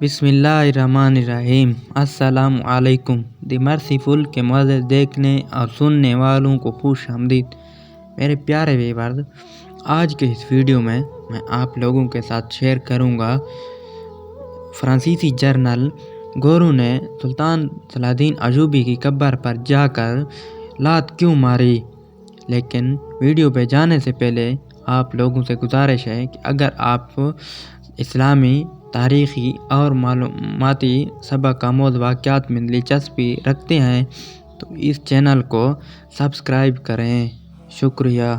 बिस्मिल्लाहिर्रहमानिर्रहीम। अस्सलाम वालेकुम। द मर्सीफुल के मुअज़्ज़ज़ देखने और सुनने वालों को खुश आमदीद। मेरे प्यारे व्यूअर्स, आज के इस वीडियो में मैं आप लोगों के साथ शेयर करूंगा फ्रांसीसी जर्नल गोरू ने सुल्तान सलाहुद्दीन अयूबी की कब्र पर जाकर लात क्यों मारी। लेकिन वीडियो पे जाने से पहले आप लोगों से गुजारिश है कि अगर आप इस्लामी तारीख़ी और मालूमाती सबक आमोज़ वाक़यात में दिलचस्पी रखते हैं तो इस चैनल को सब्सक्राइब करें। शुक्रिया।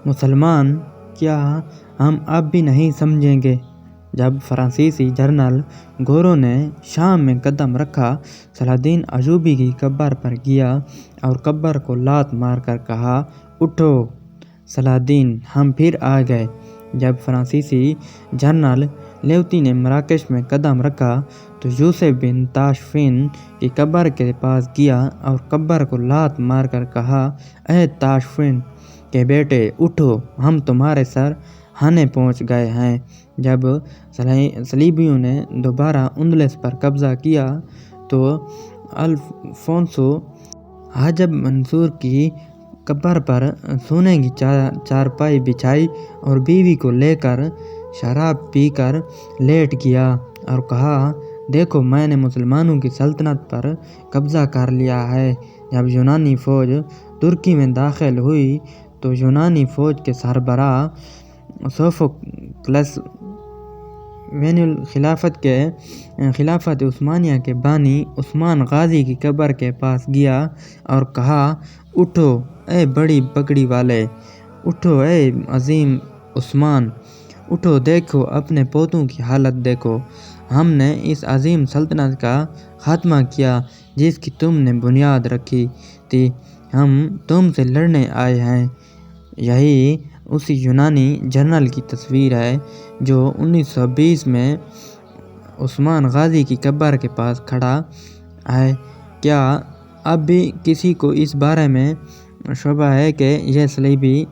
मुसलमान, क्या हम अब भी नहीं समझेंगे? जब फ्रांसीसी जर्नल गोरू ने शाम में कदम रखा, सलाहुद्दीन अयूबी की कब्र पर गया और कब्र को लात मारकर कहा, उठो सलाहुद्दीन, हम फिर आ गए। जब फ्रांसीसी जर्नल लेवती ने मराकश में कदम रखा तो यूसुफ बिन ताशफिन की कब्र के पास गया और कब्र को लात मारकर कहा, ऐ ताशफिन के बेटे, उठो, हम तुम्हारे सरहाने पहुंच गए हैं। जब सलीबियों ने दोबारा उंदलस पर कब्जा किया तो अल्फोंसो हाजब मंसूर की कब्र पर सोने की चारपाई बिछाई और बीवी को लेकर शराब पीकर लेट गया और कहा, देखो, मैंने मुसलमानों की सल्तनत पर कब्जा कर लिया है। जब यूनानी फ़ौज तुर्की में दाखिल हुई तो यूनानी फ़ौज के सरबराह सोफोक्लस खिलाफत उस्मानिया के बानी उस्मान गाजी की कब्र के पास गया और कहा, उठो ए बड़ी पगड़ी वाले, उठो ए अजीम उस्मान, उठो, देखो अपने पोतों की हालत देखो। हमने इस अजीम सल्तनत का खात्मा किया जिसकी तुमने बुनियाद रखी थी। हम तुमसे लड़ने आए हैं। यही उसी यूनानी जर्नल की तस्वीर है जो 1920 में उस्मान गाजी की कब्र के पास खड़ा है। क्या अब भी किसी को इस बारे में शुबा है कि यह सलीबी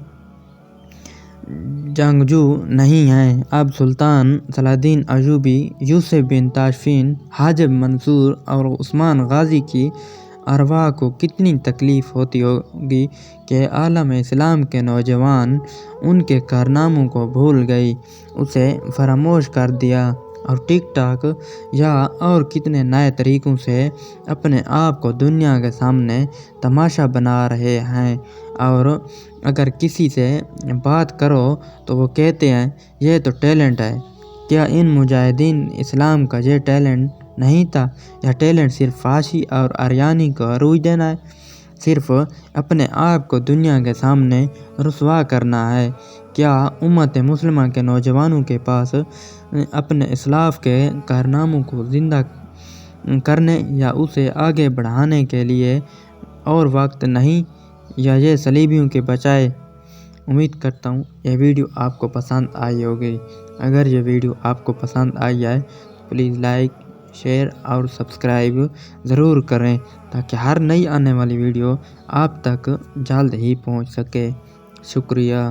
जंगजू नहीं है? अब सुल्तान सलाहुद्दीन अयूबी, यूसुफ बिन ताशफिन, हाजब मंसूर और उस्मान गाजी की अरवाह को कितनी तकलीफ़ होती होगी कि आलम इस्लाम के नौजवान उनके कारनामों को भूल गई, उसे फरामोश कर दिया और टिकटॉक या और कितने नए तरीक़ों से अपने आप को दुनिया के सामने तमाशा बना रहे हैं। और अगर किसी से बात करो तो वो कहते हैं, ये तो टैलेंट है। क्या इन मुजाहिदीन इस्लाम का ये टैलेंट नहीं था? यह टैलेंट सिर्फ फाशी और आर्यानी को अरूज देना है, सिर्फ अपने आप को दुनिया के सामने रुसवा करना है। क्या उम्मत मुस्लिमा के नौजवानों के पास अपने इस्लाफ के कारनामों को ज़िंदा करने या उसे आगे बढ़ाने के लिए और वक्त नहीं, या ये सलीबियों के बचाए? उम्मीद करता हूँ यह वीडियो आपको पसंद आई होगी। अगर ये वीडियो आपको पसंद आई है तो प्लीज़ लाइक, शेयर और सब्सक्राइब ज़रूर करें ताकि हर नई आने वाली वीडियो आप तक जल्द ही पहुँच सके। शुक्रिया।